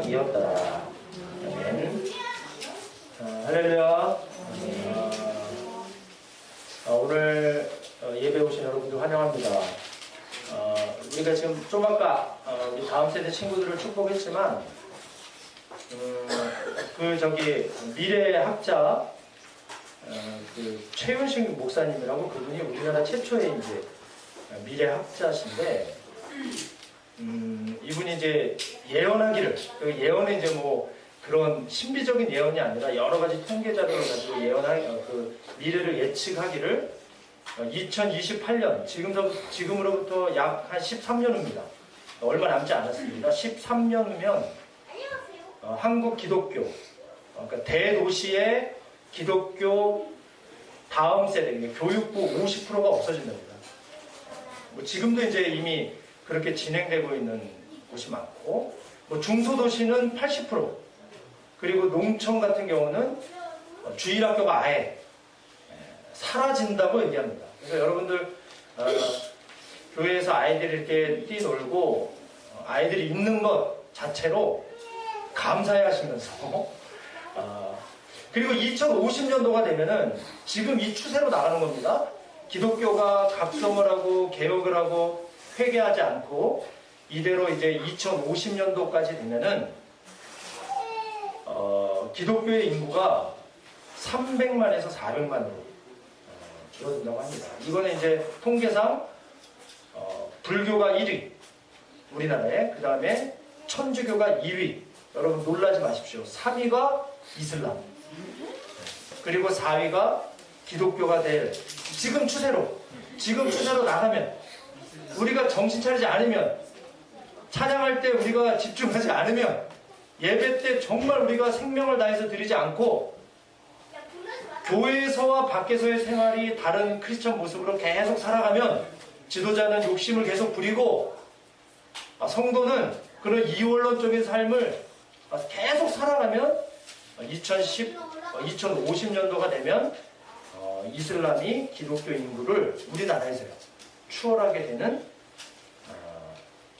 이었더라. 아멘. 할렐루야. 오늘 예배 오신 여러분들 환영합니다. 우리가 지금 좀 아까 우리 다음 세대 친구들을 축복했지만 미래학자 최윤식 목사님이라고, 그분이 우리나라 최초의 이제 미래학자신데, 이분이 이제 예언하기를, 그 예언은 이제 뭐 그런 신비적인 예언이 아니라 여러 가지 통계 자료를 가지고 그 미래를 예측하기를 2028년, 지금으로부터 약 한 13년 후입니다. 얼마 남지 않았습니다. 13년 후면 한국 기독교, 그러니까 대도시의 기독교 다음 세대, 교육부 50%가 없어진답니다. 뭐 지금도 이제 이미 그렇게 진행되고 있는 곳이 많고, 뭐 중소도시는 80%, 그리고 농촌 같은 경우는 주일학교가 아예 사라진다고 얘기합니다. 그래서 여러분들 교회에서 아이들이 이렇게 뛰놀고 아이들이 있는 것 자체로 감사해 하시면서 그리고 2050년도가 되면은 지금 이 추세로 나가는 겁니다. 기독교가 각성을 하고 개혁을 하고 회개하지 않고 이대로 이제 2050년도까지 되면은 기독교의 인구가 300만에서 400만으로 줄어든다고 합니다. 이거는 이제 통계상 불교가 1위 우리나라에, 그 다음에 천주교가 2위. 여러분 놀라지 마십시오. 3위가 이슬람, 그리고 4위가 기독교가 될 지금 추세로 나가면, 우리가 정신 차리지 않으면, 찬양할 때 우리가 집중하지 않으면, 예배 때 정말 우리가 생명을 다해서 드리지 않고 교회에서와 밖에서의 생활이 다른 크리스천 모습으로 계속 살아가면, 지도자는 욕심을 계속 부리고 성도는 그런 이원론적인 삶을 계속 살아가면 2050년도가 되면 이슬람이 기독교 인구를 우리나라에서요 추월하게 되는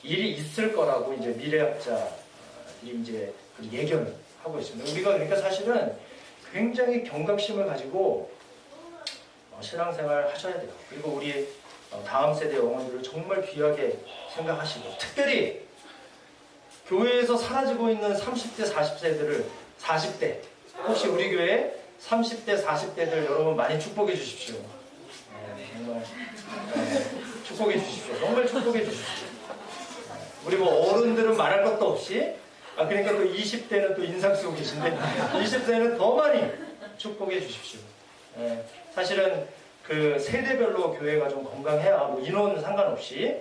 일이 있을 거라고 이제 미래학자들이 이제 예견을 하고 있습니다. 우리가 그러니까 사실은 굉장히 경각심을 가지고 신앙생활 하셔야 돼요. 그리고 우리 다음 세대 어머니들을 정말 귀하게 생각하시고, 특별히 교회에서 사라지고 있는 30대, 40대, 혹시 우리 교회 30대, 40대들 여러분 많이 축복해 주십시오. 정말 축복해 주십시오. 정말 축복해 주십시오. 우리 뭐 어른들은 말할 것도 없이, 그러니까 또 20대는 또 인상 쓰고 계신데 20대는 더 많이 축복해 주십시오. 사실은 그 세대별로 교회가 좀 건강해야, 뭐 인원 상관없이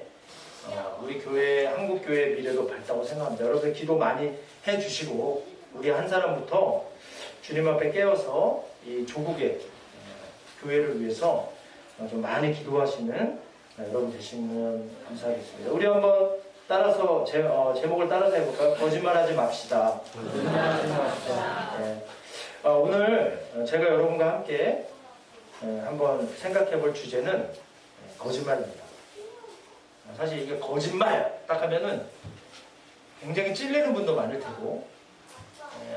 우리 교회, 한국 교회의 미래도 밝다고 생각합니다. 여러분 기도 많이 해주시고, 우리 한 사람부터 주님 앞에 깨어서 이 조국의 교회를 위해서 좀 많이 기도하시는 여러분 되시면 감사하겠습니다. 우리 한번 따라서 제목을 따라서 해볼까요? 거짓말하지 맙시다. 네. 오늘 제가 여러분과 함께 한번 생각해 볼 주제는 거짓말입니다. 사실 이게 거짓말 딱 하면은 굉장히 찔리는 분도 많을 테고,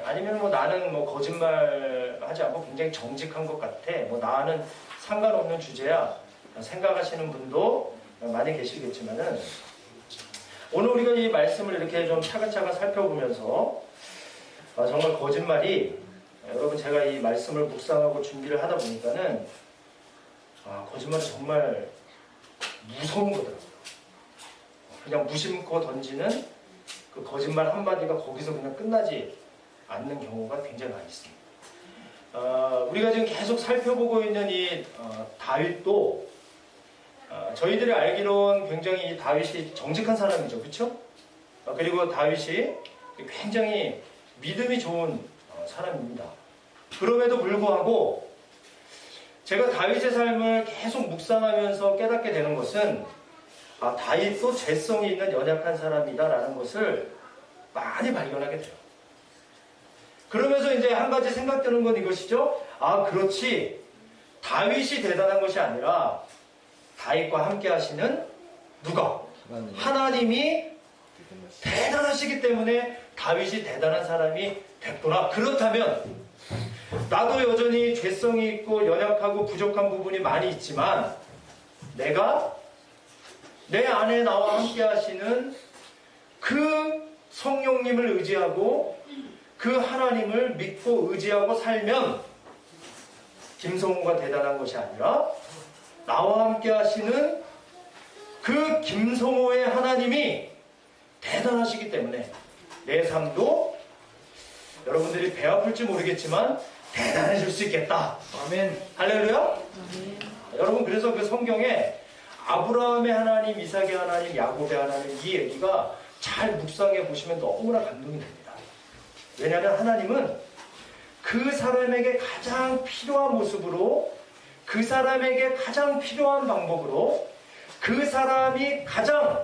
아니면 뭐 나는 뭐 거짓말 하지 않고 굉장히 정직한 것 같아, 뭐 나는 상관없는 주제야 생각하시는 분도 많이 계시겠지만은, 오늘 우리가 이 말씀을 이렇게 좀 차근차근 살펴보면서 정말 거짓말이, 여러분 제가 이 말씀을 묵상하고 준비를 하다 보니까는 거짓말은 정말 무서운 거더라고요. 그냥 무심코 던지는 그 거짓말 한마디가 거기서 그냥 끝나지 않는 경우가 굉장히 많이 있습니다. 우리가 지금 계속 살펴보고 있는 이 다윗도 저희들이 알기로는 굉장히 이 다윗이 정직한 사람이죠. 그렇죠? 그리고 다윗이 굉장히 믿음이 좋은 사람입니다. 그럼에도 불구하고 제가 다윗의 삶을 계속 묵상하면서 깨닫게 되는 것은 다윗도 죄성이 있는 연약한 사람이다라는 것을 많이 발견하게 돼요. 그러면서 이제 한 가지 생각되는 건 이것이죠. 그렇지. 다윗이 대단한 것이 아니라 다윗과 함께 하시는 누가? 하나님이 대단하시기 때문에 다윗이 대단한 사람이 됐구나. 그렇다면 나도 여전히 죄성이 있고 연약하고 부족한 부분이 많이 있지만 내가 내 안에 나와 함께 하시는 그 성령님을 의지하고 그 하나님을 믿고 의지하고 살면 김성호가 대단한 것이 아니라 나와 함께 하시는 그 김성호의 하나님이 대단하시기 때문에 내 삶도 여러분들이 배 아플지 모르겠지만 대단해질 수 있겠다. 아멘. 할렐루야. 아멘. 여러분, 그래서 그 성경에 아브라함의 하나님, 이삭의 하나님, 야곱의 하나님, 이 얘기가 잘 묵상해 보시면 너무나 감동이 됩니다. 왜냐하면 하나님은 그 사람에게 가장 필요한 모습으로, 그 사람에게 가장 필요한 방법으로, 그 사람이 가장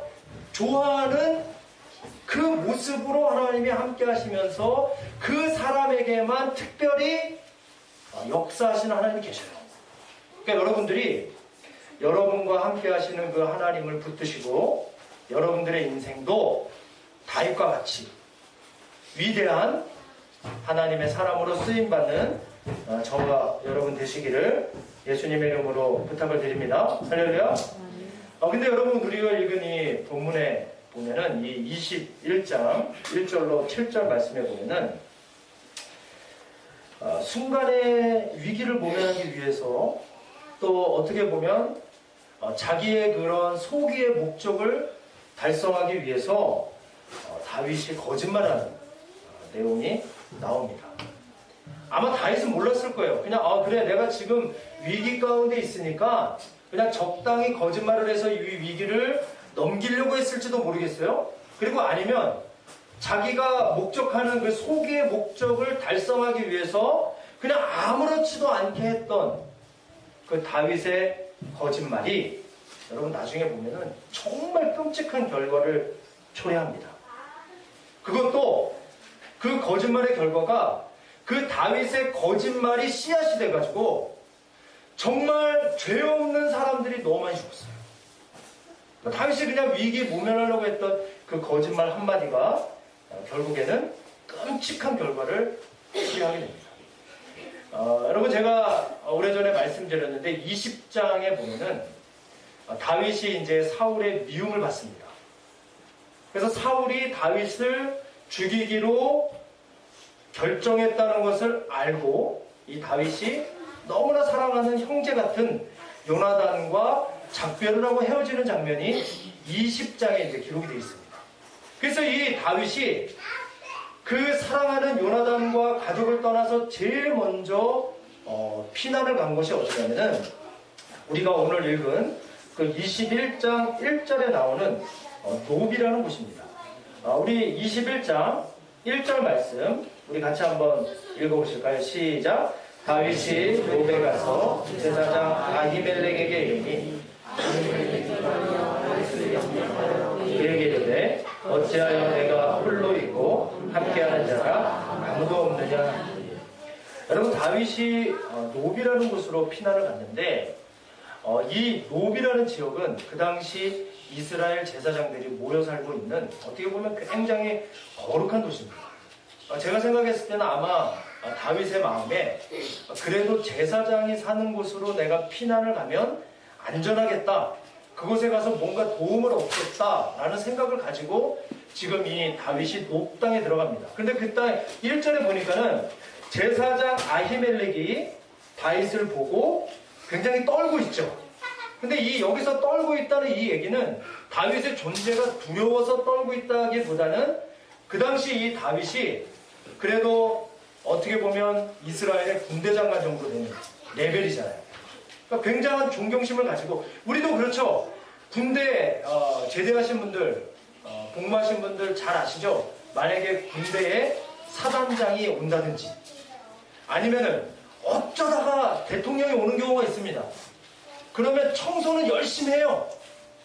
좋아하는 그 모습으로 하나님이 함께 하시면서 그 사람에게만 특별히 역사하시는 하나님이 계셔요. 그러니까 여러분들이 여러분과 함께 하시는 그 하나님을 붙드시고 여러분들의 인생도 다윗과 같이 위대한 하나님의 사람으로 쓰임받는 저와 여러분 되시기를 예수님의 이름으로 부탁을 드립니다. 할렐루야. 근데 여러분, 우리가 읽은 이 본문에 보면은 이 21장 1절로 7절 말씀에 보면은 순간의 위기를 모면하기 위해서 또 어떻게 보면 자기의 그런 소기의 목적을 달성하기 위해서 다윗이 거짓말하는 내용이 나옵니다. 아마 다윗은 몰랐을 거예요. 그냥 그래, 내가 지금 위기 가운데 있으니까 그냥 적당히 거짓말을 해서 이 위기를 넘기려고 했을지도 모르겠어요. 그리고 아니면 자기가 목적하는 그 소기의 목적을 달성하기 위해서 그냥 아무렇지도 않게 했던 그 다윗의 거짓말이 여러분 나중에 보면은 정말 끔찍한 결과를 초래합니다. 그것도 그 거짓말의 결과가 그 다윗의 거짓말이 씨앗이 돼가지고 정말 죄 없는 사람들이 너무 많이 죽었어요. 다윗이 그냥 위기 모면하려고 했던 그 거짓말 한마디가 결국에는 끔찍한 결과를 초래하게 됩니다. 여러분, 제가 오래전에 말씀드렸는데 20장에 보면은 다윗이 이제 사울의 미움을 받습니다. 그래서 사울이 다윗을 죽이기로 결정했다는 것을 알고 이 다윗이 너무나 사랑하는 형제 같은 요나단과 작별을 하고 헤어지는 장면이 20장에 이제 기록이 되어 있습니다. 그래서 이 다윗이 그 사랑하는 요나단과 가족을 떠나서 제일 먼저 피난을 간 것이 어디냐면은 우리가 오늘 읽은 그 21장 1절에 나오는 노비라는 곳입니다. 우리 21장 1절 말씀 우리 같이 한번 읽어보실까요? 시작. 다윗이 노베 가서 제사장 아히멜렉에게 이르니 그에게 이르되 어찌하여 내가 홀로 있고 함께하는 자가 아무도 없느냐. 여러분, 다윗이 노비라는 곳으로 피난을 갔는데 이 노비라는 지역은 그 당시 이스라엘 제사장들이 모여 살고 있는 어떻게 보면 굉장히 거룩한 도시입니다. 제가 생각했을 때는 아마 다윗의 마음에 그래도 제사장이 사는 곳으로 내가 피난을 가면 안전하겠다, 그곳에 가서 뭔가 도움을 얻겠다라는 생각을 가지고 지금 이 다윗이 높당에 들어갑니다. 근데 그 땅 1절에 보니까는 제사장 아히멜렉이 다윗을 보고 굉장히 떨고 있죠. 근데 여기서 떨고 있다는 이 얘기는 다윗의 존재가 두려워서 떨고 있다기보다는 그 당시 이 다윗이 그래도 어떻게 보면 이스라엘의 군대 장관 정도 되는 레벨이잖아요. 그러니까 굉장한 존경심을 가지고, 우리도 그렇죠. 군대 제대하신 분들, 복무하신 분들 잘 아시죠? 만약에 군대에 사단장이 온다든지 아니면은 어쩌다가 대통령이 오는 경우가 있습니다. 그러면 청소는 열심히 해요.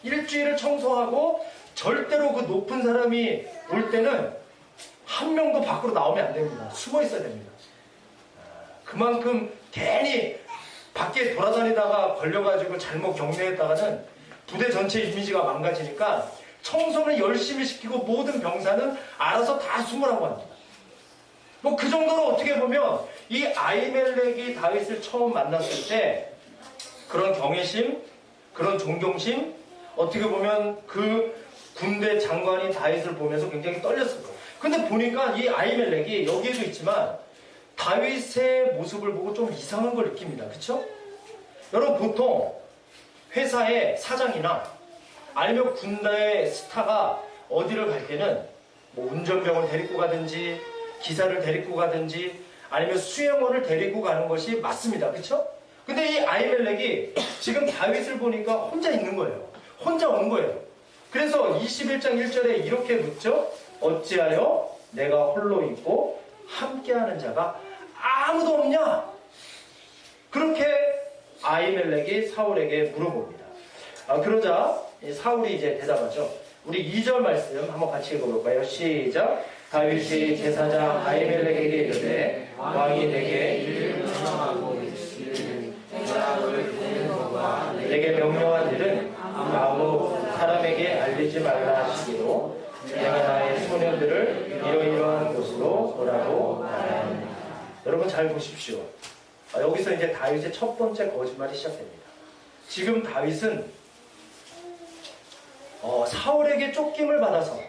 일주일을 청소하고 절대로 그 높은 사람이 올 때는 한 명도 밖으로 나오면 안 됩니다. 숨어 있어야 됩니다. 그만큼 괜히 밖에 돌아다니다가 걸려가지고 잘못 격리했다가는 부대 전체 이미지가 망가지니까 청소는 열심히 시키고 모든 병사는 알아서 다 숨으라고 합니다. 뭐 그 정도로 어떻게 보면 이 아히멜렉이 다윗을 처음 만났을 때 그런 경외심, 그런 존경심, 어떻게 보면 그 군대 장관이 다윗을 보면서 굉장히 떨렸을 거예요. 근데 보니까 이 아히멜렉이 여기에도 있지만 다윗의 모습을 보고 좀 이상한 걸 느낍니다. 그렇죠? 여러분 보통 회사의 사장이나 아니면 군대의 스타가 어디를 갈 때는 뭐 운전병을 데리고 가든지 기사를 데리고 가든지 아니면 수행원을 데리고 가는 것이 맞습니다. 그렇죠? 근데 이 아히멜렉이 지금 다윗을 보니까 혼자 있는 거예요. 혼자 온 거예요. 그래서 21장 1절에 이렇게 묻죠. 어찌하여 내가 홀로 있고 함께하는 자가 아무도 없냐? 그렇게 아히멜렉이 사울에게 물어봅니다. 그러자 사울이 이제 대답하죠. 우리 2절 말씀 한번 같이 읽어볼까요? 시작. 다윗이 제사장 아히멜렉에게 이르되 왕이 내게 일을 명령하고 있으니 내게 명령한 일은 아무 사람에게 알리지 말라 하시기로 내가 나의 소년들을 이러이러한 곳으로 오라고 말하였느니라. 여러분 잘 보십시오. 여기서 이제 다윗의 첫 번째 거짓말이 시작됩니다. 지금 다윗은 사울에게 쫓김을 받아서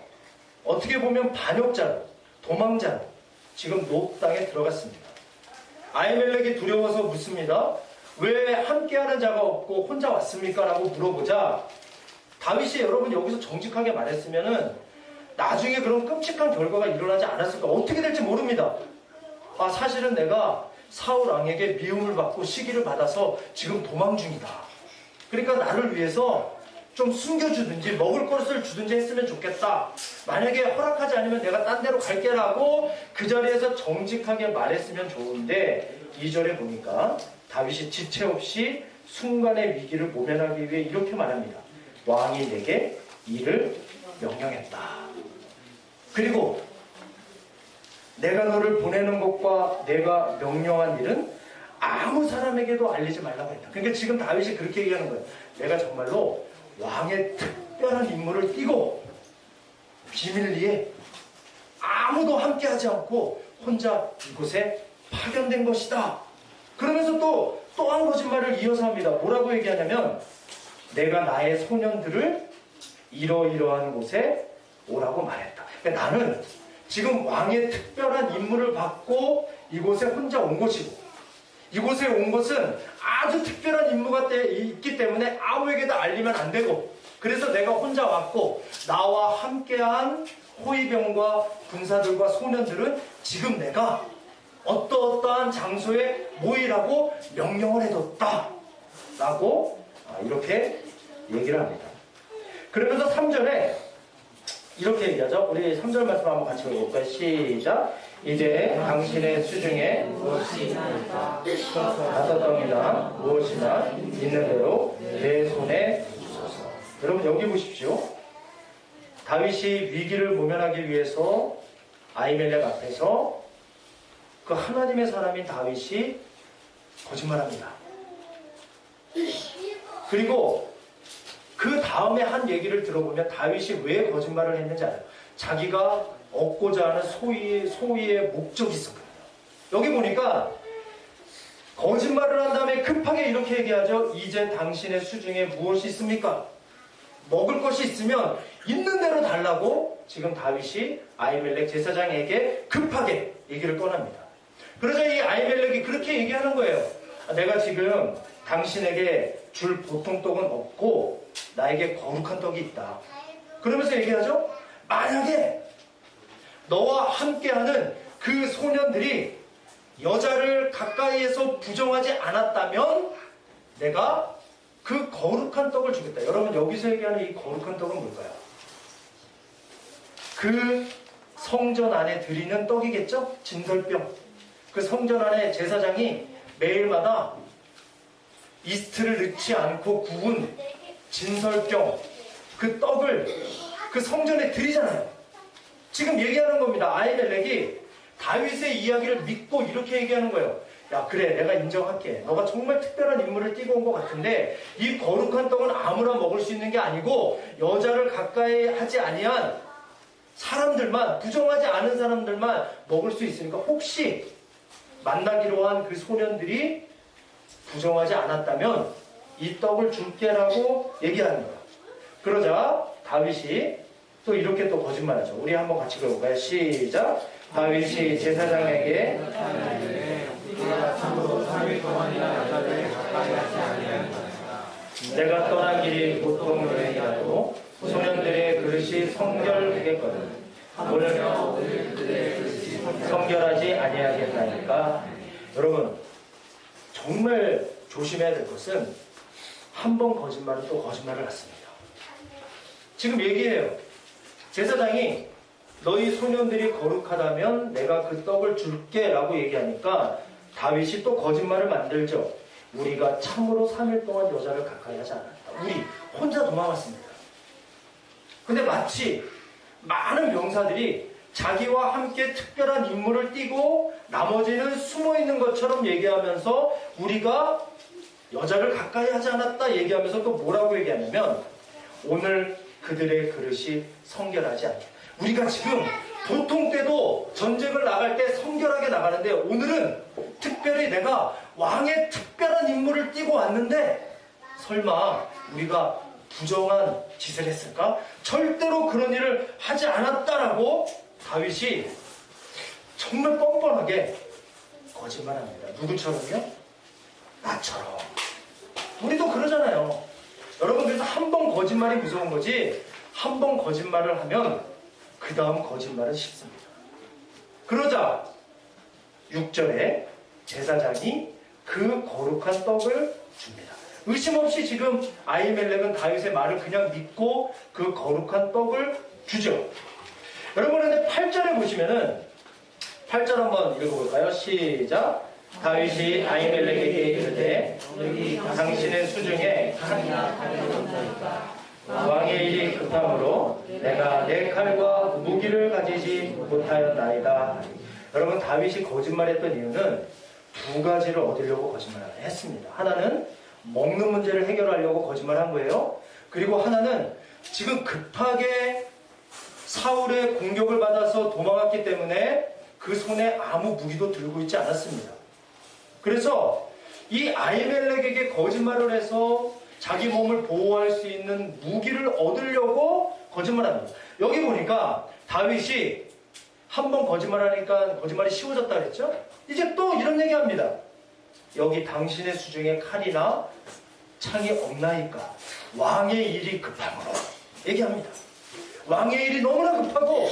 어떻게 보면 반역자로, 도망자로 지금 노 땅에 들어갔습니다. 아히멜렉이 두려워서 묻습니다. 왜 함께하는 자가 없고 혼자 왔습니까? 라고 물어보자 다윗이 여러분 여기서 정직하게 말했으면은 나중에 그런 끔찍한 결과가 일어나지 않았을까? 어떻게 될지 모릅니다. 사실은 내가 사울 왕에게 미움을 받고 시기를 받아서 지금 도망 중이다. 그러니까 나를 위해서 좀 숨겨주든지 먹을 것을 주든지 했으면 좋겠다. 만약에 허락하지 않으면 내가 딴 데로 갈게라고 그 자리에서 정직하게 말했으면 좋은데 2절에 보니까 다윗이 지체 없이 순간의 위기를 모면하기 위해 이렇게 말합니다. 왕이 내게 이를 명령했다. 그리고 내가 너를 보내는 것과 내가 명령한 일은 아무 사람에게도 알리지 말라고 했다. 그러니까 지금 다윗이 그렇게 얘기하는 거예요. 내가 정말로 왕의 특별한 임무를 띠고 비밀리에 아무도 함께하지 않고 혼자 이곳에 파견된 것이다. 그러면서 또 한 거짓말을 이어서 합니다. 뭐라고 얘기하냐면 내가 나의 소년들을 이러이러한 곳에 오라고 말했다. 그러니까 나는 지금 왕의 특별한 임무를 받고 이곳에 혼자 온 것이고 이곳에 온 것은 아주 특별한 임무가 있기 때문에 아무에게도 알리면 안 되고 그래서 내가 혼자 왔고 나와 함께한 호위병과 군사들과 소년들은 지금 내가 어떠어떠한 장소에 모이라고 명령을 해뒀다 라고 이렇게 얘기를 합니다. 그러면서 3절에 이렇게 얘기하죠. 우리 3절 말씀 한번 같이 읽어볼까요? 시작. 이제 당신의 수중에 무엇이나 다섯 덩이나 무엇이나 있는 대로 내 손에 주소서. 여러분 여기 보십시오. 다윗이 위기를 모면하기 위해서 아히멜렉 앞에서 그 하나님의 사람인 다윗이 거짓말합니다. 그리고 그 다음에 한 얘기를 들어보면 다윗이 왜 거짓말을 했는지 알아요. 자기가 얻고자 하는 소위의 목적이 있었거든요. 여기 보니까 거짓말을 한 다음에 급하게 이렇게 얘기하죠. 이제 당신의 수중에 무엇이 있습니까? 먹을 것이 있으면 있는 대로 달라고 지금 다윗이 아히멜렉 제사장에게 급하게 얘기를 꺼냅니다. 그러자 이 아히멜렉이 그렇게 얘기하는 거예요. 내가 지금 당신에게 줄 보통 떡은 없고 나에게 거룩한 떡이 있다. 그러면서 얘기하죠. 만약에 너와 함께하는 그 소년들이 여자를 가까이에서 부정하지 않았다면 내가 그 거룩한 떡을 주겠다. 여러분 여기서 얘기하는 이 거룩한 떡은 뭘까요? 그 성전 안에 드리는 떡이겠죠? 진설병. 그 성전 안에 제사장이 매일마다 이스트를 넣지 않고 구운 진설병 그 떡을 그 성전에 드리잖아요. 지금 얘기하는 겁니다. 아히멜렉이 다윗의 이야기를 믿고 이렇게 얘기하는 거예요. 야 그래 내가 인정할게. 너가 정말 특별한 인물을 띄고 온 것 같은데 이 거룩한 떡은 아무나 먹을 수 있는 게 아니고 여자를 가까이 하지 아니한 사람들만, 부정하지 않은 사람들만 먹을 수 있으니까 혹시 만나기로 한 그 소년들이 부정하지 않았다면 이 떡을 줄게라고 얘기하는 거야. 그러자 다윗이 또 이렇게 또 거짓말하죠. 우리 한번 같이 읽어볼까요? 시작. 다윗이 제사장에게 내가 떠난 길이 보통 여행이라도 소년들의 그릇이 성결되겠거든. 오늘 성결하지 아니하겠다니까. 여러분 정말 조심해야 될 것은 한 번 거짓말은 또 거짓말을 낳습니다. 지금 얘기해요. 제사장이 너희 소년들이 거룩하다면 내가 그 떡을 줄게 라고 얘기하니까 다윗이 또 거짓말을 만들죠. 우리가 참으로 3일 동안 여자를 가까이 하지 않았다. 우리 혼자 도망갔습니다. 근데 마치 많은 병사들이 자기와 함께 특별한 인물을 띠고 나머지는 숨어있는 것처럼 얘기하면서 우리가 여자를 가까이 하지 않았다 얘기하면서 또 뭐라고 얘기하냐면 오늘 그들의 그릇이 성결하지 않게. 우리가 지금 보통 때도 전쟁을 나갈 때 성결하게 나가는데 오늘은 특별히 내가 왕의 특별한 인물을 띠고 왔는데 설마 우리가 부정한 짓을 했을까? 절대로 그런 일을 하지 않았다라고 다윗이 정말 뻔뻔하게 거짓말합니다. 누구처럼요? 나처럼. 우리도 그러잖아요. 여러분 그래서 한 번 거짓말이 무서운 거지 한 번 거짓말을 하면 그 다음 거짓말은 쉽습니다. 그러자 6절에 제사장이 그 거룩한 떡을 줍니다. 의심 없이 지금 아히멜렉은 다윗의 말을 그냥 믿고 그 거룩한 떡을 주죠. 여러분 근데 8절에 보시면은 8절 한번 읽어볼까요? 시작. 다윗이 아히멜렉에게 이르되 당신의 수중에 왕의 일이 급함으로 내가 내 칼과 무기를 가지지 못하였나이다. 여러분 다윗이 거짓말했던 이유는 두 가지를 얻으려고 거짓말을 했습니다. 하나는 먹는 문제를 해결하려고 거짓말한 거예요. 그리고 하나는 지금 급하게 사울의 공격을 받아서 도망갔기 때문에 그 손에 아무 무기도 들고 있지 않았습니다. 그래서 이 아히멜렉에게 거짓말을 해서 자기 몸을 보호할 수 있는 무기를 얻으려고 거짓말합니다. 여기 보니까 다윗이 한 번 거짓말하니까 거짓말이 쉬워졌다 그랬죠? 이제 또 이런 얘기합니다. 여기 당신의 수중에 칼이나 창이 없나이까? 왕의 일이 급함으로 얘기합니다. 왕의 일이 너무나 급하고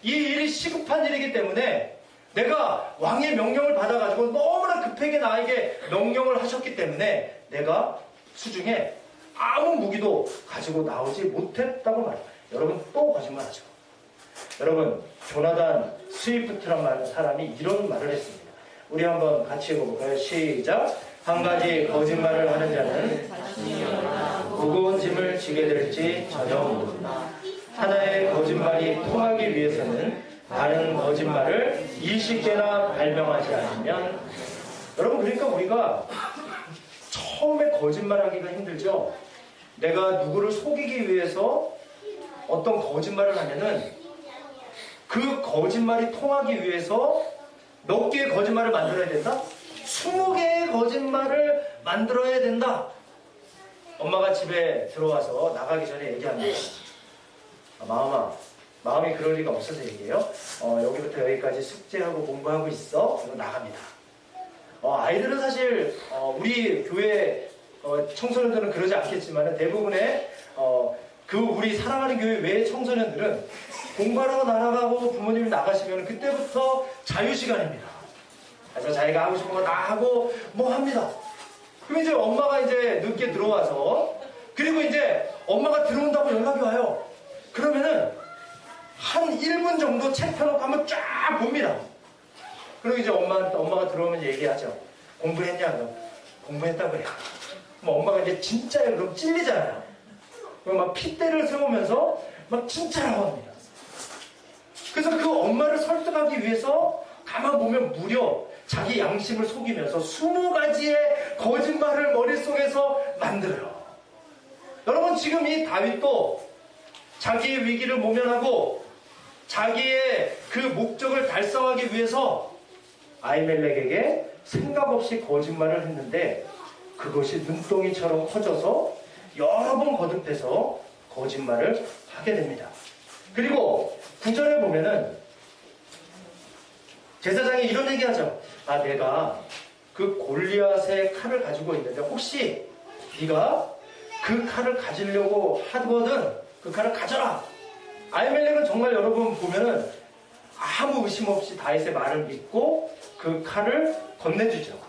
이 일이 시급한 일이기 때문에 내가 왕의 명령을 받아가지고 너무나 급하게 나에게 명령을 하셨기 때문에 내가 수중에 아무 무기도 가지고 나오지 못했다고 말해요. 여러분 또 거짓말하죠. 여러분 조나단 스위프트란 사람이 이런 말을 했습니다. 우리 한번 같이 읽어볼까요? 시작. 한 가지 거짓말을 하는 자는 무거운 짐을 지게 될지 전혀 모른다. 하나의 거짓말이 통하기 위해서는 다른 거짓말을 20개나 발명하지 않으면. 여러분 그러니까 우리가 처음에 거짓말하기가 힘들죠. 내가 누구를 속이기 위해서 어떤 거짓말을 하면은 그 거짓말이 통하기 위해서 몇 개의 거짓말을 만들어야 된다? 20개의 거짓말을 만들어야 된다. 엄마가 집에 들어와서 나가기 전에 얘기합니다. 마음이 그럴 리가 없어서 얘기해요. 여기부터 여기까지 숙제하고 공부하고 있어. 그리고 나갑니다. 아이들은 사실 우리 교회 청소년들은 그러지 않겠지만 대부분의 우리 사랑하는 교회 외의 청소년들은 공부하러 나가고 부모님이 나가시면 그때부터 자유시간입니다. 그래서 자기가 하고 싶은 거 다 하고 뭐 합니다. 그럼 이제 엄마가 이제 늦게 들어와서 그리고 이제 엄마가 들어온다고 연락이 와요. 그러면은 한 1분 정도 책 펴놓고 한번 쫙 봅니다. 그리고 이제 엄마가 들어오면 얘기하죠. 공부했냐? 그럼 공부했다고 그래요. 그럼 엄마가 이제 진짜예요. 그럼 찔리잖아요. 그럼 막 핏대를 세우면서 막 진짜라고 합니다. 그래서 그 엄마를 설득하기 위해서 가만 보면 무려 자기 양심을 속이면서 20가지의 거짓말을 머릿속에서 만들어요. 여러분, 지금 이 다윗도 자기의 위기를 모면하고 자기의 그 목적을 달성하기 위해서 아히멜렉에게 생각 없이 거짓말을 했는데 그것이 눈덩이처럼 커져서 여러 번 거듭해서 거짓말을 하게 됩니다. 그리고 9절에 보면은 제사장이 이런 얘기하죠. 내가 그 골리앗의 칼을 가지고 있는데 혹시 네가 그 칼을 가지려고 하거든 그 칼을 가져라. 아히멜렉은 정말 여러분 보면은 아무 의심 없이 다윗의 말을 믿고 그 칼을 건네주죠.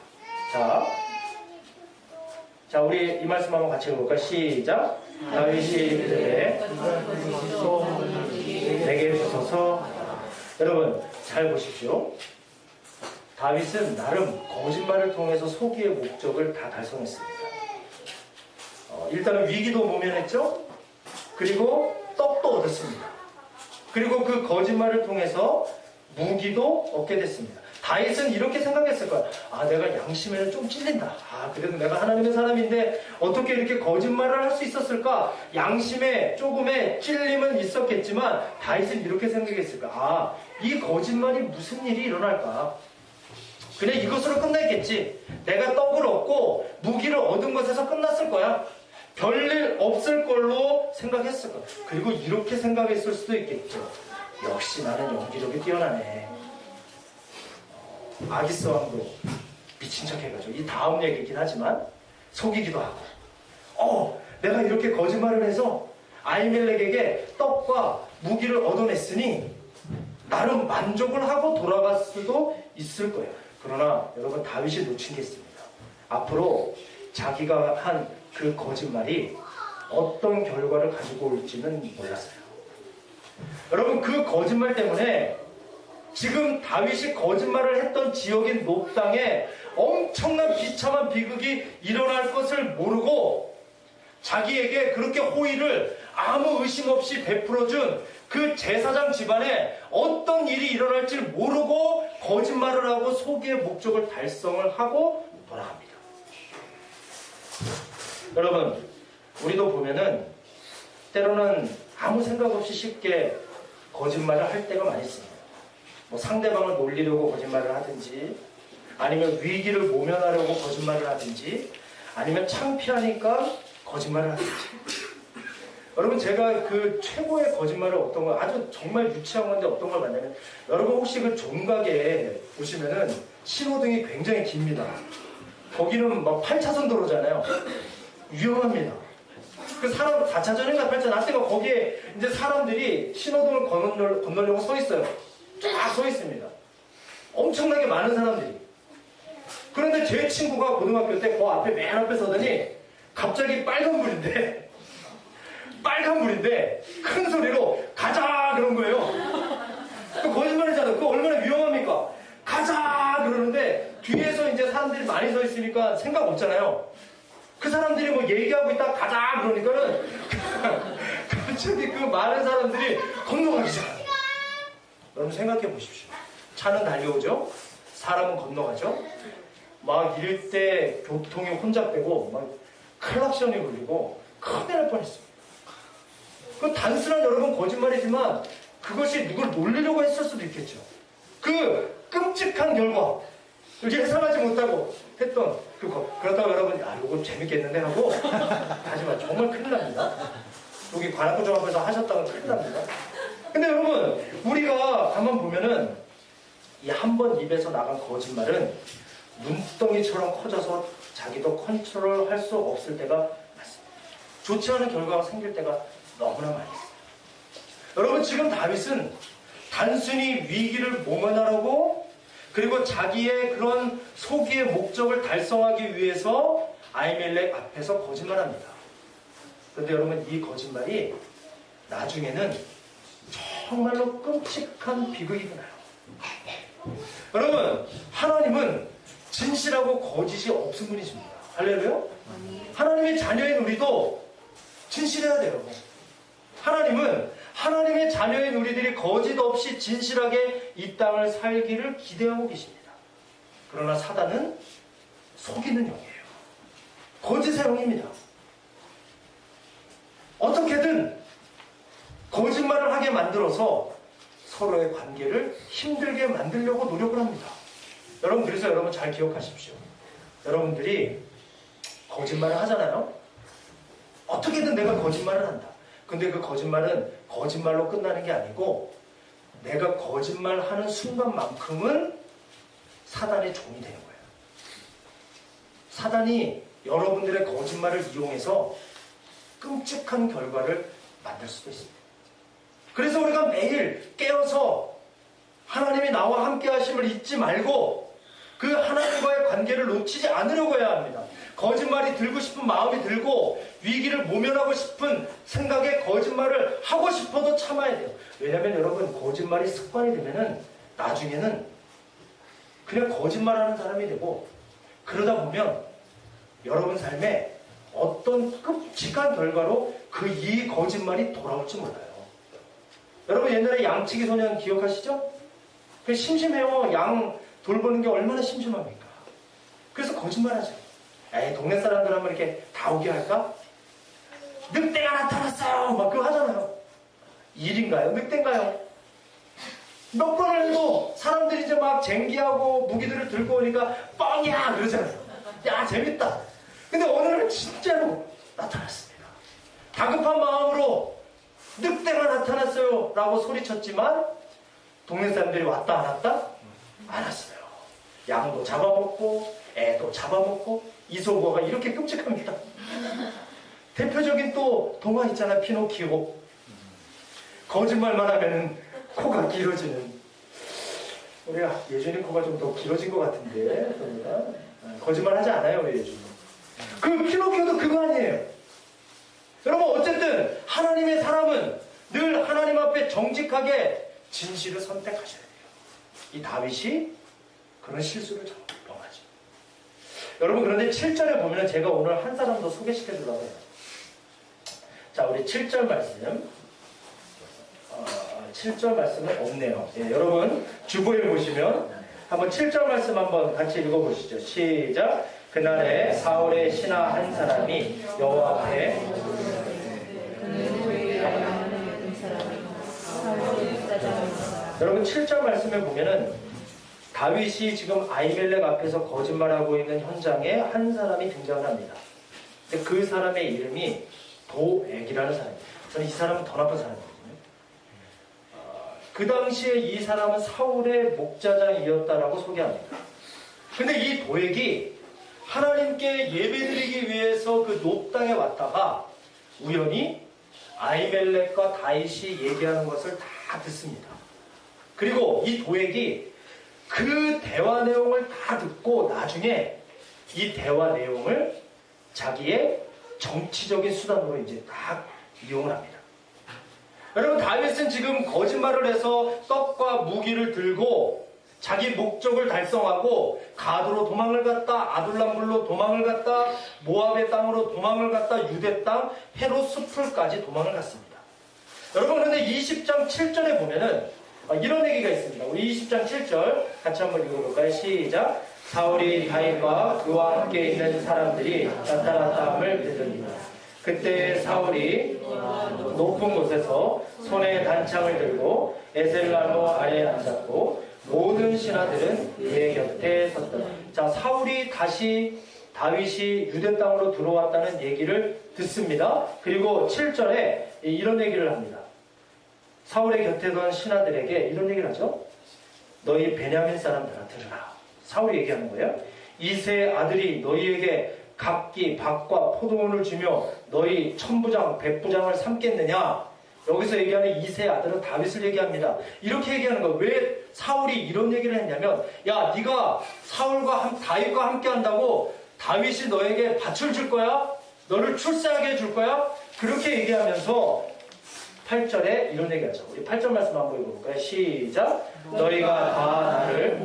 자, 우리 이 말씀 한번 같이 해볼까? 시작. 다윗이 이르되 내게 주소서. 여러분 잘 보십시오. 다윗은 나름 거짓말을 통해서 소기의 목적을 다 달성했습니다. 일단은 위기도 모면했죠. 그리고 떡도 얻었습니다. 그리고 그 거짓말을 통해서 무기도 얻게 됐습니다. 다윗은 이렇게 생각했을 거야. 내가 양심에는 좀 찔린다. 그래도 내가 하나님의 사람인데 어떻게 이렇게 거짓말을 할 수 있었을까? 양심에 조금의 찔림은 있었겠지만 다윗은 이렇게 생각했을 거야. 이 거짓말이 무슨 일이 일어날까? 그냥 이것으로 끝냈겠지. 내가 떡을 얻고 무기를 얻은 것에서 끝났을 거야. 별일 없을 걸로 생각했을 거야. 그리고 이렇게 생각했을 수도 있겠죠. 역시 나는 연기력이 뛰어나네. 아기스 왕도 미친 척 해가지고 이 다음 얘기긴 하지만 속이기도 하고 내가 이렇게 거짓말을 해서 아히멜렉에게 떡과 무기를 얻어냈으니 나름 만족을 하고 돌아갈 수도 있을 거예요. 그러나 여러분 다윗이 놓친 게 있습니다. 앞으로 자기가 한 그 거짓말이 어떤 결과를 가지고 올지는 몰랐어요. 여러분 그 거짓말 때문에 지금 다윗이 거짓말을 했던 지역인 놋땅에 엄청난 비참한 비극이 일어날 것을 모르고 자기에게 그렇게 호의를 아무 의심 없이 베풀어준 그 제사장 집안에 어떤 일이 일어날지 모르고 거짓말을 하고 소기의 목적을 달성을 하고 돌아갑니다. 여러분 우리도 보면은 때로는 아무 생각 없이 쉽게 거짓말을 할 때가 많이 있습니다. 상대방을 놀리려고 거짓말을 하든지 아니면 위기를 모면하려고 거짓말을 하든지 아니면 창피하니까 거짓말을 하든지. 여러분 제가 그 최고의 거짓말을 어떤 거 아주 정말 유치한 건데 어떤 걸 봤냐면 여러분 혹시 그 종각에 보시면은 신호등이 굉장히 깁니다. 거기는 막 8차선 도로잖아요. 위험합니다. 그 사람 4차선인가 8차선 하여튼 거기에 이제 사람들이 신호등을 건너려고 서 있어요. 쫙 서 있습니다. 엄청나게 많은 사람들이. 그런데 제 친구가 고등학교 때 그 앞에 맨 앞에 서더니 갑자기 빨간불인데 큰 소리로 가자 그런 거예요. 그 거짓말이잖아요. 그거 얼마나 위험합니까? 가자 그러는데 뒤에서 이제 사람들이 많이 서 있으니까 생각 없잖아요. 그 사람들이 뭐 얘기하고 있다 가자 그러니까는 갑자기 그 많은 사람들이 건너가기 시작해요. 여러분 생각해 보십시오. 차는 달려오죠. 사람은 건너가죠. 막 이럴 때 교통이 혼잡되고 막 클락션이 울리고 큰일 날 뻔했습니다. 그 단순한 여러분 거짓말이지만 그것이 누굴 놀리려고 했을 수도 있겠죠. 그 끔찍한 결과 예상하지 못하고 했던 그거. 그렇다고 여러분 이건 재밌겠는데 하고 하지만 정말 큰일 납니다. 여기 관악구청 앞에서 하셨다가 큰일 납니다. 근데 여러분 우리가 가만 보면은 이 한 번 입에서 나간 거짓말은 눈덩이처럼 커져서 자기도 컨트롤할 수 없을 때가 많습니다. 좋지 않은 결과가 생길 때가 너무나 많이 있어요. 여러분 지금 다윗은 단순히 위기를 모면하려고 그리고 자기의 그런 소기의 목적을 달성하기 위해서 아히멜렉 앞에서 거짓말합니다. 그런데 여러분 이 거짓말이 나중에는 정말로 끔찍한 비극이 나요. 여러분 하나님은 진실하고 거짓이 없은 분이십니다. 할렐루야. 하나님의 자녀인 우리도 진실해야 돼요. 하나님은 하나님의 자녀인 우리들이 거짓 없이 진실하게 이 땅을 살기를 기대하고 계십니다. 그러나 사단은 속이는 영이에요. 거짓의 영입니다. 어떻게든 거짓말을 하게 만들어서 서로의 관계를 힘들게 만들려고 노력을 합니다. 여러분, 그래서 여러분 잘 기억하십시오. 여러분들이 거짓말을 하잖아요. 어떻게든 내가 거짓말을 한다. 근데 그 거짓말은 거짓말로 끝나는 게 아니고 내가 거짓말하는 순간만큼은 사단의 종이 되는 거예요. 사단이 여러분들의 거짓말을 이용해서 끔찍한 결과를 만들 수도 있습니다. 그래서 우리가 매일 깨어서 하나님이 나와 함께 하심을 잊지 말고 그 하나님과의 관계를 놓치지 않으려고 해야 합니다. 거짓말이 들고 싶은 마음이 들고 위기를 모면하고 싶은 생각에 거짓말을 하고 싶어도 참아야 돼요. 왜냐하면 여러분, 거짓말이 습관이 되면은 나중에는 그냥 거짓말하는 사람이 되고, 그러다 보면 여러분 삶에 어떤 끔찍한 결과로 이 거짓말이 돌아올지 몰라요. 여러분, 옛날에 양치기 소년 기억하시죠? 심심해요. 양 돌보는 게 얼마나 심심합니까? 그래서 거짓말하죠. 에이, 동네 사람들 한번 이렇게 다 오게 할까? 늑대가 나타났어요! 막 그거 하잖아요. 일인가요? 늑대인가요? 몇 번을 해도 사람들이 이제 막 쟁기하고 무기들을 들고 오니까 뻥이야! 그러잖아요. 야, 재밌다. 근데 오늘은 진짜로 나타났습니다. 다급한 마음으로 늑대가 나타났어요! 라고 소리쳤지만 동네 사람들이 왔다 안 왔다? 안 왔어요. 양도 잡아먹고 애도 잡아먹고 이소거가 이렇게 끔찍합니다. 대표적인 또 동화 있잖아요. 피노키오. 거짓말만 하면은 코가 길어지는. 우리가 예준이 코가 좀 더 길어진 것 같은데 거짓말 하지 않아요, 예준이. 그 피노키오도 그거 아니에요. 여러분, 어쨌든 하나님의 사람은 늘 하나님 앞에 정직하게 진실을 선택하셔야 돼요. 이 다윗이 그런 실수를 범하죠. 여러분, 그런데 7절에 보면 제가 오늘 한 사람 더 소개시켜 주려고 해요. 자, 우리 7절 말씀. 7절 말씀은 없네요. 예, 여러분, 주보에 보시면 한번 7절 말씀 한번 같이 읽어보시죠. 시작. 그날에 사울의 신하 한 사람이 여호와 앞에 여러분, 7절 말씀에 보면은 다윗이 지금 아히멜렉 앞에서 거짓말하고 있는 현장에 한 사람이 등장을 합니다. 근데 그 사람의 이름이 도액이라는 사람입니다. 저는 이 사람은 더 나쁜 사람이거든요. 그 당시에 이 사람은 사울의 목자장이었다라고 소개합니다. 근데 이 도액이 하나님께 예배드리기 위해서 그 높당에 왔다가 우연히 아히멜렉과 다윗이 얘기하는 것을 다 듣습니다. 그리고 이 도액이 그 대화 내용을 다 듣고 나중에 이 대화 내용을 자기의 정치적인 수단으로 이제 다 이용을 합니다. 여러분, 다윗은 지금 거짓말을 해서 떡과 무기를 들고 자기 목적을 달성하고 가드로 도망을 갔다, 아둘람굴로 도망을 갔다, 모압의 땅으로 도망을 갔다, 유대 땅 헤롯 숲을까지 도망을 갔습니다. 여러분, 그런데 20장 7절에 보면은 이런 얘기가 있습니다. 우리 20장 7절 같이 한번 읽어볼까요? 시작. 사울이 다윗과 그와 함께 있는 사람들이 나타났다함을 들으니라. 그때 사울이 높은 곳에서 손에 단창을 들고 에셀나무 아래에 앉았고 모든 신하들은 그의 곁에 섰더라. 자, 사울이 다시 다윗이 유대 땅으로 들어왔다는 얘기를 듣습니다. 그리고 7절에 이런 얘기를 합니다. 사울의 곁에 선 신하들에게 이런 얘기를 하죠. 너희 베냐민 사람들아 들으라. 사울이 얘기하는 거예요. 이새의 아들이 너희에게 각기 밭과 포도원을 주며 너희 천부장, 백부장을 삼겠느냐? 여기서 얘기하는 이새의 아들은 다윗을 얘기합니다. 이렇게 얘기하는 거예요. 왜 사울이 이런 얘기를 했냐면, 야, 네가 다윗과 함께 한다고 다윗이 너에게 밭을 줄 거야? 너를 출세하게 해줄 거야? 그렇게 얘기하면서 8절에 이런 얘기하죠. 우리 8절 말씀 한번 읽어볼까요? 시작. 너희가 다 나를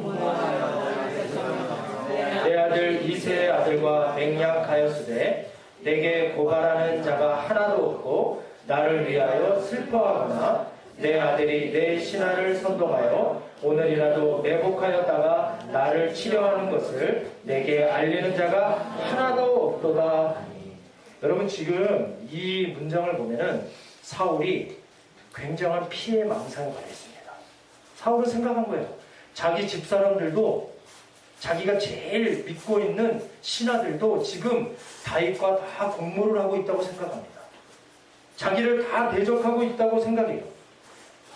내 아들 이새의 아들과 맹약하였으되 내게 고발하는 자가 하나도 없고 나를 위하여 슬퍼하거나 내 아들이 내 신하를 선동하여 오늘이라도 매복하였다가 나를 치려하는 것을 내게 알리는 자가 하나도 없도다. 여러분 지금 이 문장을 보면은 사울이 굉장한 피해 망상에 걸렸습니다. 사울은 생각한 거예요. 자기 집사람들도 자기가 제일 믿고 있는 신하들도 지금 다윗과 다 공모를 하고 있다고 생각합니다. 자기를 다 대적하고 있다고 생각해요.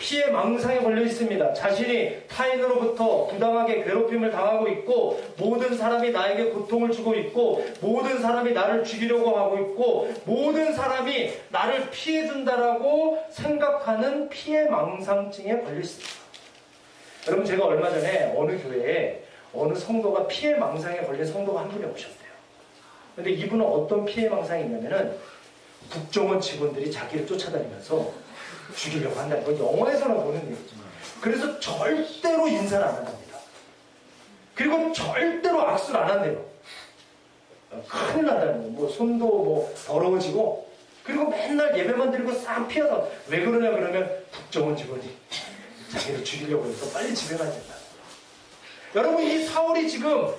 피해 망상에 걸려 있습니다. 자신이 타인으로부터 부당하게 괴롭힘을 당하고 있고 모든 사람이 나에게 고통을 주고 있고 모든 사람이 나를 죽이려고 하고 있고 모든 사람이 나를 피해준다라고 생각하는 피해 망상증에 걸려 있습니다. 여러분 제가 얼마 전에 어느 교회에 어느 성도가 피해 망상에 걸린 성도가 한 분이 오셨대요. 근데 이분은 어떤 피해 망상이 있냐면은 국정원 직원들이 자기를 쫓아다니면서 죽이려고 한다는 건 영화에서나 보는 얘기지만 그래서 절대로 인사를 안 한답니다. 그리고 절대로 악수를 안 한대요. 큰일 난다는 거예요. 뭐 손도 뭐 더러워지고 그리고 맨날 예배만 드리고 싹 피어서 왜 그러냐 그러면 국정원 직원이 자기를 죽이려고 해서 빨리 집에 가야 된다. 여러분 이 사울이 지금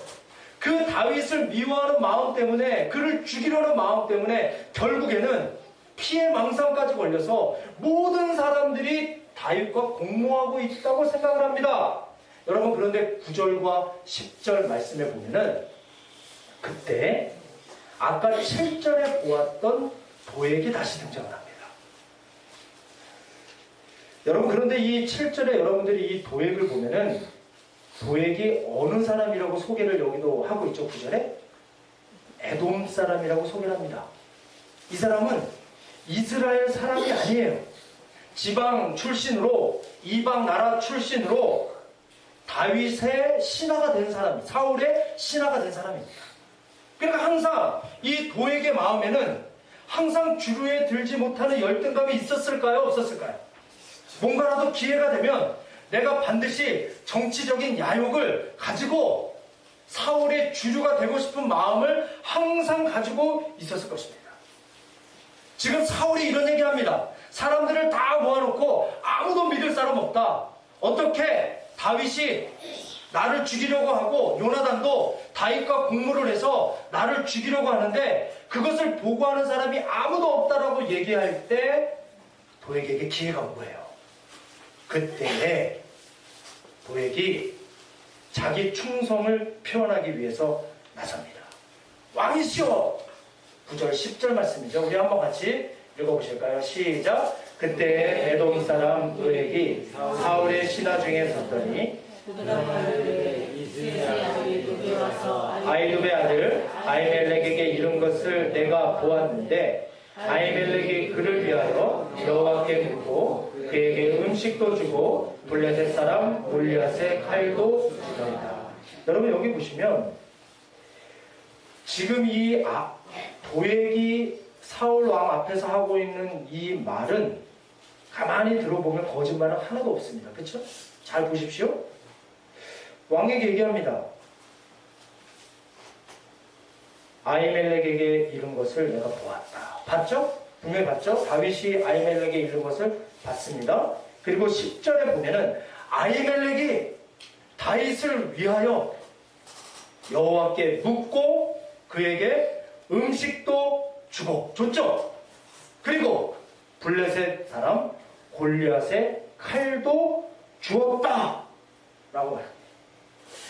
그 다윗을 미워하는 마음 때문에 그를 죽이려는 마음 때문에 결국에는 피해 망상까지 걸려서 모든 사람들이 다윗과 공모하고 있다고 생각을 합니다. 여러분 그런데 9절과 10절 말씀에 보면은 그때 아까 7절에 보았던 도액이 다시 등장을 합니다. 여러분 그런데 이 7절에 여러분들이 이 도액을 보면은 도액이 어느 사람이라고 소개를 여기도 하고 있죠. 9절에 에돔 사람이라고 소개를 합니다. 이 사람은 이스라엘 사람이 아니에요. 지방 출신으로 이방 나라 출신으로 다윗의 신하가 된 사람, 사울의 신하가 된 사람입니다. 그러니까 항상 이 도액의 마음에는 항상 주류에 들지 못하는 열등감이 있었을까요? 없었을까요? 뭔가라도 기회가 되면 내가 반드시 정치적인 야욕을 가지고 사울의 주류가 되고 싶은 마음을 항상 가지고 있었을 것입니다. 지금 사울이 이런 얘기합니다. 사람들을 다 모아놓고 아무도 믿을 사람 없다. 어떻게 다윗이 나를 죽이려고 하고 요나단도 다윗과 공모를 해서 나를 죽이려고 하는데 그것을 보고하는 사람이 아무도 없다라고 얘기할 때 도액에게 기회가 온 거예요. 그때 도액이 자기 충성을 표현하기 위해서 나섭니다. 왕이시여! 9절 10절 말씀이죠. 우리 한번 같이 읽어보실까요? 시작! 그때 에돔 사람 도액이 사울의 신하 중에 섰더니 아이두베 아들 아히멜렉에게 이른 것을 내가 보았는데 아히멜렉이 그를 위하여 여호와께 묻고 그에게 음식도 주고 블레셋 사람 골리앗의 칼도 주더이다. 여러분 여기 보시면 지금 이 도액이 사울 왕 앞에서 하고 있는 이 말은 가만히 들어보면 거짓말은 하나도 없습니다. 그렇죠? 잘 보십시오. 왕에게 얘기합니다. 아히멜렉에게 이른 것을 내가 보았다. 봤죠? 분명히 봤죠? 다윗이 아히멜렉에게 이른 것을 봤습니다. 그리고 10절에 보면은 아히멜렉이 다윗을 위하여 여호와께 묻고 그에게 음식도 주고 줬죠. 그리고 블레셋 사람 골리앗의 칼도 주었다 라고 해요.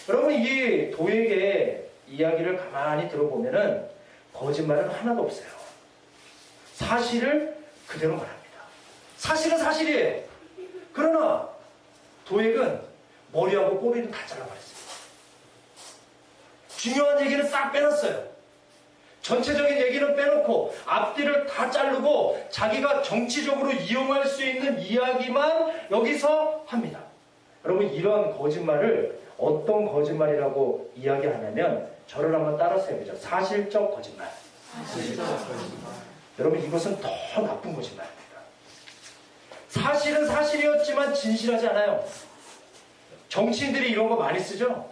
여러분 이 도액의 이야기를 가만히 들어보면은 거짓말은 하나도 없어요. 사실을 그대로 말합니다. 사실은 사실이에요. 그러나 도액은 머리하고 꼬리는 다 잘라버렸어요. 중요한 얘기는 싹 빼놨어요. 전체적인 얘기는 빼놓고 앞뒤를 다 자르고 자기가 정치적으로 이용할 수 있는 이야기만 여기서 합니다. 여러분 이런 거짓말을 어떤 거짓말이라고 이야기하냐면 저를 한번 따라서 해보죠. 사실적 거짓말. 여러분 이것은 더 나쁜 거짓말입니다. 사실은 사실이었지만 진실하지 않아요. 정치인들이 이런 거 많이 쓰죠.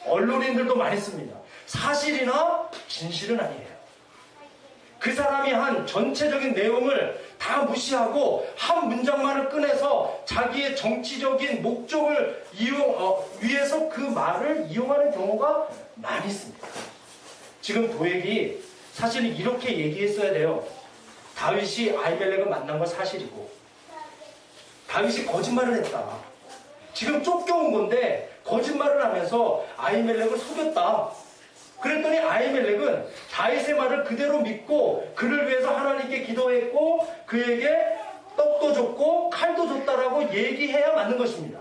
언론인들도 많이 씁니다. 사실이나 진실은 아니에요. 그 사람이 한 전체적인 내용을 다 무시하고 한 문장만을 꺼내서 자기의 정치적인 목적을 위해서 그 말을 이용하는 경우가 많이 있습니다. 지금 도액이 사실은 이렇게 얘기했어야 돼요. 다윗이 아히멜렉을 만난 건 사실이고 다윗이 거짓말을 했다. 지금 쫓겨온 건데 거짓말을 하면서 아히멜렉을 속였다. 그랬더니 아히멜렉은 다윗의 말을 그대로 믿고 그를 위해서 하나님께 기도했고 그에게 떡도 줬고 칼도 줬다라고 얘기해야 맞는 것입니다.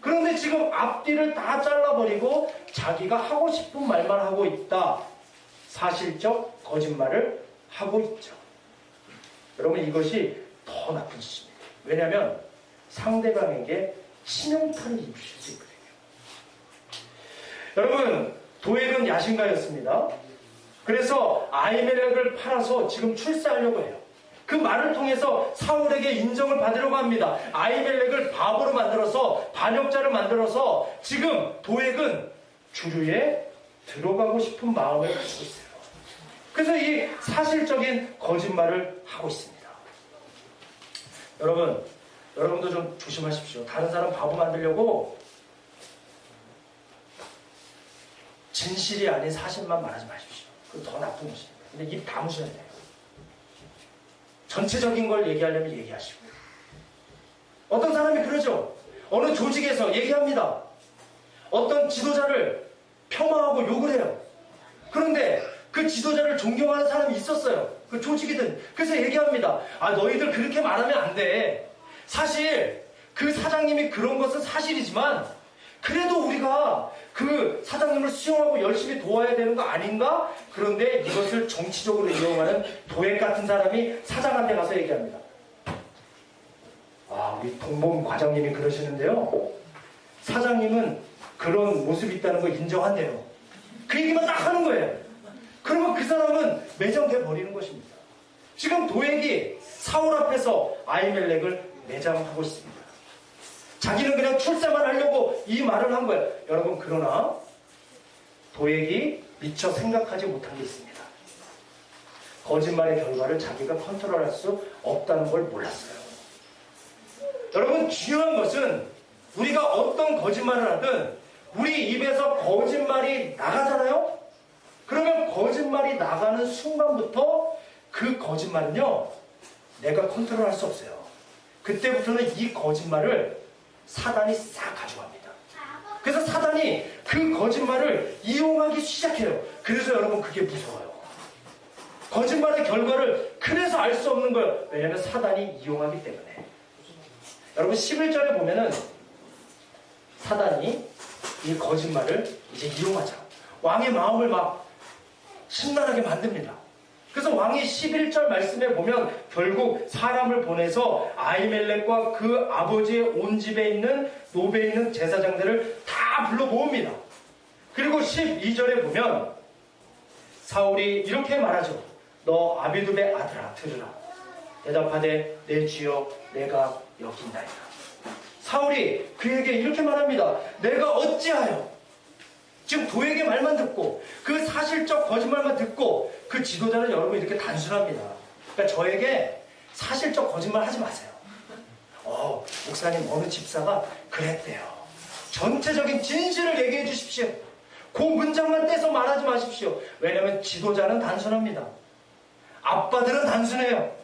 그런데 지금 앞뒤를 다 잘라버리고 자기가 하고 싶은 말만 하고 있다. 사실적 거짓말을 하고 있죠. 여러분 이것이 더 나쁜 짓입니다. 왜냐하면 상대방에게 치명타를 입히실 수 있거든요. 여러분 도액은 야신가였습니다. 그래서 아히멜렉을 팔아서 지금 출세하려고 해요. 그 말을 통해서 사울에게 인정을 받으려고 합니다. 아히멜렉을 바보로 만들어서 반역자를 만들어서 지금 도액은 주류에 들어가고 싶은 마음을 가지고 있어요. 그래서 이 사실적인 거짓말을 하고 있습니다. 여러분도 좀 조심하십시오. 다른 사람 바보 만들려고 진실이 아닌 사실만 말하지 마십시오. 그건 더 나쁜 것입니다. 근데 입 다무셔야 돼요. 전체적인 걸 얘기하려면 얘기하시고. 어떤 사람이 그러죠. 어느 조직에서 얘기합니다. 어떤 지도자를 폄하하고 욕을 해요. 그런데 그 지도자를 존경하는 사람이 있었어요. 그 조직이든. 그래서 얘기합니다. 너희들 그렇게 말하면 안 돼. 사실 그 사장님이 그런 것은 사실이지만 그래도 우리가 그 사장님을 수용하고 열심히 도와야 되는 거 아닌가? 그런데 이것을 정치적으로 이용하는 도액 같은 사람이 사장한테 가서 얘기합니다. 우리 동범 과장님이 그러시는데요. 사장님은 그런 모습이 있다는 걸 인정한대요. 그 얘기만 딱 하는 거예요. 그러면 그 사람은 매장돼 버리는 것입니다. 지금 도액이 사울 앞에서 아히멜렉을 매장하고 있습니다. 자기는 그냥 출세만 하려고 이 말을 한 거예요. 여러분 그러나 도액이 미처 생각하지 못한 게 있습니다. 거짓말의 결과를 자기가 컨트롤할 수 없다는 걸 몰랐어요. 여러분 중요한 것은 우리가 어떤 거짓말을 하든 우리 입에서 거짓말이 나가잖아요. 그러면 거짓말이 나가는 순간부터 그 거짓말은요 내가 컨트롤할 수 없어요. 그때부터는 이 거짓말을 사단이 싹 가져갑니다. 그래서 사단이 그 거짓말을 이용하기 시작해요. 그래서 여러분 그게 무서워요. 거짓말의 결과를 그래서 알 수 없는 거예요. 왜냐하면 사단이 이용하기 때문에. 여러분 11절에 보면은 사단이 이 거짓말을 이제 이용하죠. 왕의 마음을 막 심란하게 만듭니다. 그래서 왕이 11절 말씀에 보면 결국 사람을 보내서 아히멜렉과 그 아버지의 온 집에 있는 노베에 있는 제사장들을 다 불러 모읍니다. 그리고 12절에 보면 사울이 이렇게 말하죠. 너 아비두베 아들아 들으라. 대답하되 내 주여 내가 여기 있나이다. 사울이 그에게 이렇게 말합니다. 내가 어찌하여 지금 도에게 말만 듣고 그 사실적 거짓말만 듣고 그 지도자는 여러분 이렇게 단순합니다. 그러니까 저에게 사실적 거짓말 하지 마세요. 목사님 어느 집사가 그랬대요. 전체적인 진실을 얘기해 주십시오. 그 문장만 떼서 말하지 마십시오. 왜냐하면 지도자는 단순합니다. 아빠들은 단순해요.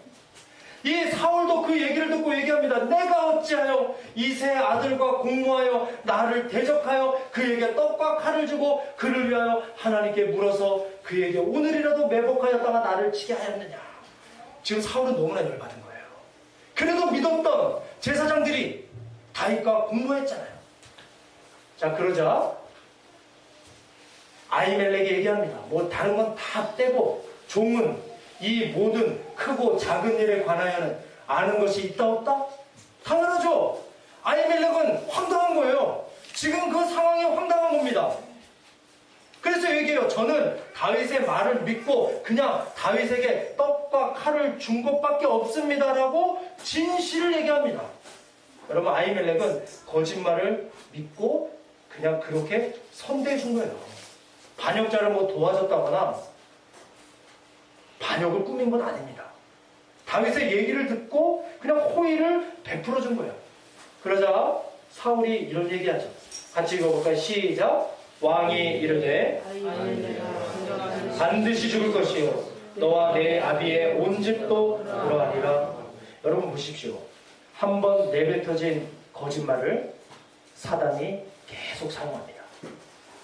이 사울도 그 얘기를 듣고 얘기합니다. 내가 어찌하여 이세 아들과 공모하여 나를 대적하여 그에게 떡과 칼을 주고 그를 위하여 하나님께 물어서 그에게 오늘이라도 매복하였다가 나를 치게 하였느냐. 지금 사울은 너무나 열받은 거예요. 그래도 믿었던 제사장들이 다윗과 공모했잖아요. 자 그러자 아히멜렉이 얘기합니다. 뭐 다른 건 다 떼고 종은 이 모든 크고 작은 일에 관하여는 아는 것이 있다 없다? 당연하죠. 아히멜렉은 황당한 거예요. 지금 그 상황이 황당한 겁니다. 그래서 얘기해요. 저는 다윗의 말을 믿고 그냥 다윗에게 떡과 칼을 준 것밖에 없습니다라고 진실을 얘기합니다. 여러분 아히멜렉은 거짓말을 믿고 그냥 그렇게 선대해 준 거예요. 반역자를 뭐 도와줬다거나 반역을 꾸민 건 아닙니다. 다윗의 얘기를 듣고 그냥 호의를 베풀어 준 거예요. 그러자 사울이 이런 얘기하죠. 같이 읽어볼까요? 시작. 왕이 이르되 반드시 죽을 것이요 너와 내 아비의 온 집도 그러하리라. 여러분 보십시오. 한번 내뱉어진 거짓말을 사단이 계속 사용합니다.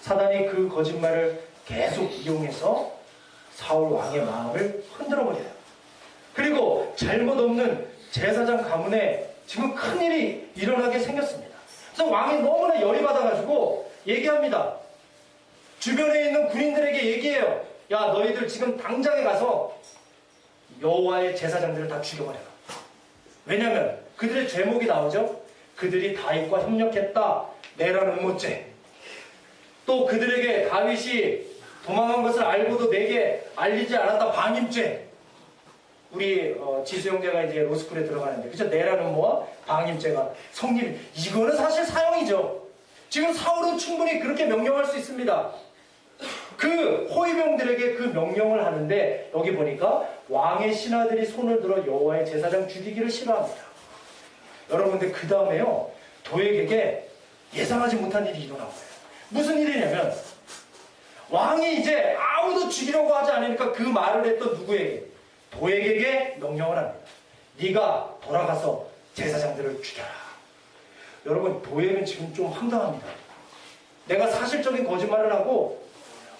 사단이 그 거짓말을 계속 이용해서 사울 왕의 마음을 흔들어 버려요. 그리고 잘못 없는 제사장 가문에 지금 큰일이 일어나게 생겼습니다. 그래서 왕이 너무나 열이 받아가지고 얘기합니다. 주변에 있는 군인들에게 얘기해요. 야, 너희들 지금 당장에 가서 여호와의 제사장들을 다 죽여버려라. 왜냐하면 그들의 죄목이 나오죠. 그들이 다윗과 협력했다. 내란 음모죄. 또 그들에게 다윗이 도망한 것을 알고도 내게 알리지 않았다. 방임죄. 우리 지수 형제가 이제 로스쿨에 들어가는데 그죠? 내란 음모와 방임죄가 성립. 이거는 사실 사형이죠. 지금 사울은 충분히 그렇게 명령할 수 있습니다. 그 호위병들에게 그 명령을 하는데 여기 보니까 왕의 신하들이 손을 들어 여호와의 제사장 죽이기를 싫어합니다. 여러분들 그 다음에요 도액에게 예상하지 못한 일이 일어난 거예요. 무슨 일이냐면 왕이 이제 아무도 죽이려고 하지 않으니까 그 말을 했던 누구에게? 도액에게 명령을 합니다. 네가 돌아가서 제사장들을 죽여라. 여러분 도액은 지금 좀 황당합니다. 내가 사실적인 거짓말을 하고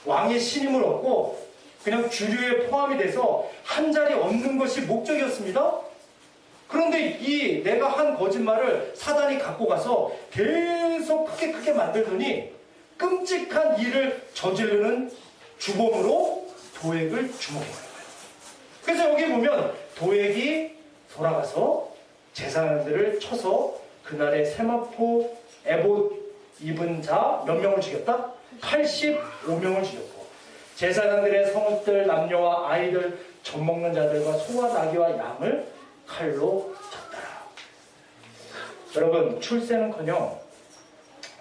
왕의 신임을 얻고 그냥 주류에 포함이 돼서 한 자리 얻는 것이 목적이었습니다. 그런데 이 내가 한 거짓말을 사단이 갖고 가서 계속 크게 만들더니 끔찍한 일을 저지르는 주범으로 도액을 주목해 거예요. 그래서 여기 보면 도액이 돌아가서 제사장들을 쳐서 그날의 세마포 에봇 입은 자 몇 명을 죽였다? 85명을 죽였고 제사장들의 성읍들 남녀와 아이들 젖먹는 자들과 소와 나귀와 양을 칼로 쳤더라. 여러분 출세는커녕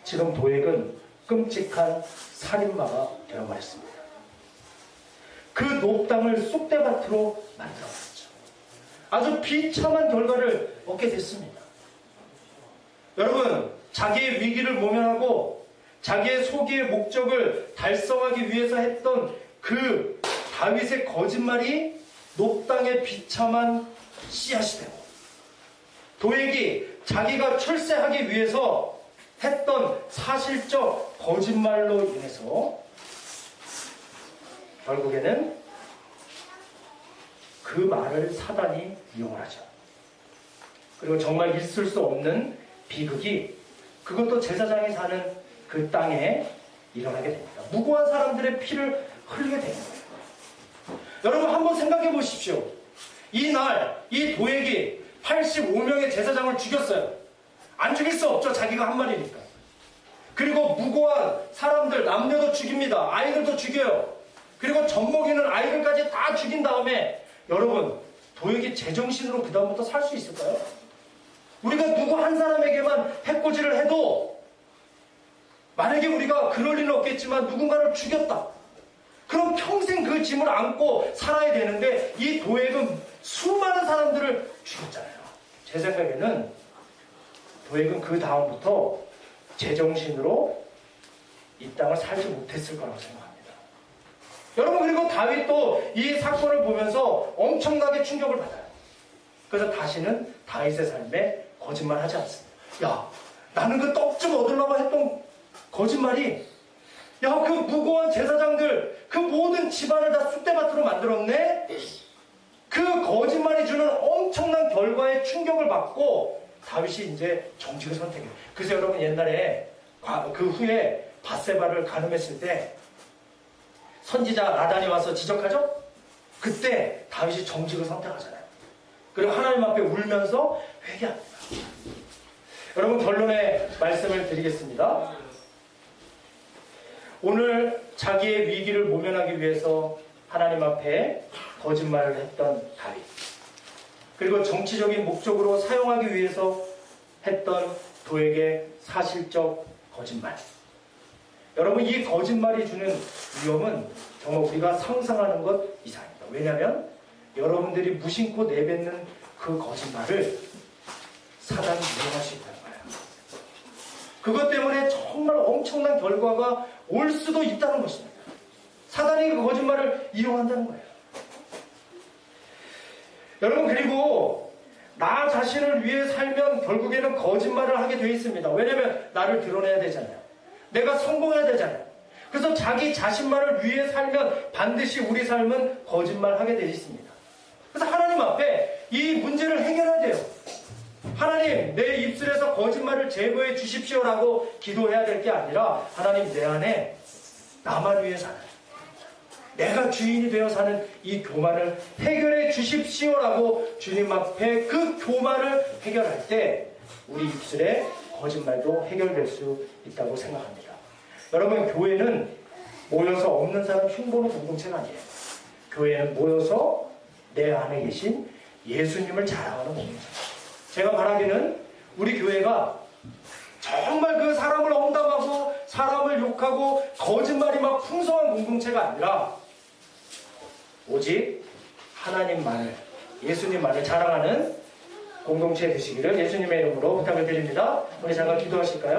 지금 도액은 끔찍한 살인마가 되어버렸습니다. 그 녹당을 쑥대밭으로 만들어버렸죠. 아주 비참한 결과를 얻게 됐습니다. 여러분 자기의 위기를 모면하고 자기의 소기의 목적을 달성하기 위해서 했던 그 다윗의 거짓말이 녹당의 비참한 씨앗이 되고 도액이 자기가 출세하기 위해서 했던 사실적 거짓말로 인해서 결국에는 그 말을 사단이 이용을 하죠. 그리고 정말 있을 수 없는 비극이 그것도 제사장이 사는 그 땅에 일어나게 됩니다. 무고한 사람들의 피를 흘리게 되는 거예요. 여러분 한번 생각해 보십시오. 이날 이 도액이 85명의 제사장을 죽였어요. 안 죽일 수 없죠. 자기가 한 말이니까. 그리고 무고한 사람들 남녀도 죽입니다. 아이들도 죽여요. 그리고 젖먹이는 아이들까지 다 죽인 다음에 여러분 도액이 제정신으로 그 다음부터 살 수 있을까요? 우리가 누구 한 사람에게만 해코지를 해도 만약에 우리가 그럴 일은 없겠지만 누군가를 죽였다. 그럼 평생 그 짐을 안고 살아야 되는데 이 도액은 수많은 사람들을 죽였잖아요. 제 생각에는 도액은 그 다음부터 제정신으로 이 땅을 살지 못했을 거라고 생각합니다. 여러분 그리고 다윗도 이 사건을 보면서 엄청나게 충격을 받아요. 그래서 다시는 다윗의 삶에 거짓말하지 않습니다. 야, 나는 그 떡 좀 얻으려고 했던 거짓말이 야, 그 무고한 제사장들 그 모든 집안을 다 쑥대밭으로 만들었네? 그 거짓말이 주는 엄청난 결과에 충격을 받고 다윗이 이제 정직을 선택해요. 그래서 여러분 옛날에 그 후에 밧세바를 간음했을 때 선지자 나단이 와서 지적하죠? 그때 다윗이 정직을 선택하잖아요. 그리고 하나님 앞에 울면서 회개합니다. 여러분 결론의 말씀을 드리겠습니다. 오늘 자기의 위기를 모면하기 위해서 하나님 앞에 거짓말을 했던 다윗, 그리고 정치적인 목적으로 사용하기 위해서 했던 도액의 사실적 거짓말. 여러분 이 거짓말이 주는 위험은 정말 우리가 상상하는 것 이상입니다. 왜냐하면 여러분들이 무심코 내뱉는 그 거짓말을 사단이 이용할 수 있다는 거예요. 그것 때문에 정말 엄청난 결과가 올 수도 있다는 것입니다. 사단이 그 거짓말을 이용한다는 거예요. 여러분, 그리고 나 자신을 위해 살면 결국에는 거짓말을 하게 되어 있습니다. 왜냐하면 나를 드러내야 되잖아요. 내가 성공해야 되잖아요. 그래서 자기 자신만을 위해 살면 반드시 우리 삶은 거짓말하게 되어 있습니다. 그래서 하나님 앞에 이 문제를 해결해야 돼요. 하나님, 내 입술에서 거짓말을 제거해 주십시오라고 기도해야 될 게 아니라, 하나님, 내 안에 나만 위해 사는, 내가 주인이 되어 사는 이 교만을 해결해 주십시오라고 주님 앞에 그 교만을 해결할 때 우리 입술의 거짓말도 해결될 수 있다고 생각합니다. 여러분, 교회는 모여서 없는 사람 흉보는 공동체가 아니에요. 교회는 모여서 내 안에 계신 예수님을 자랑하는 공동체입니다. 제가 바라기는 우리 교회가 정말 그 사람을 험담하고 사람을 욕하고 거짓말이 막 풍성한 공동체가 아니라 오직 하나님만을, 예수님만을 자랑하는 공동체 되시기를 예수님의 이름으로 부탁을 드립니다. 우리 잠깐 기도하실까요?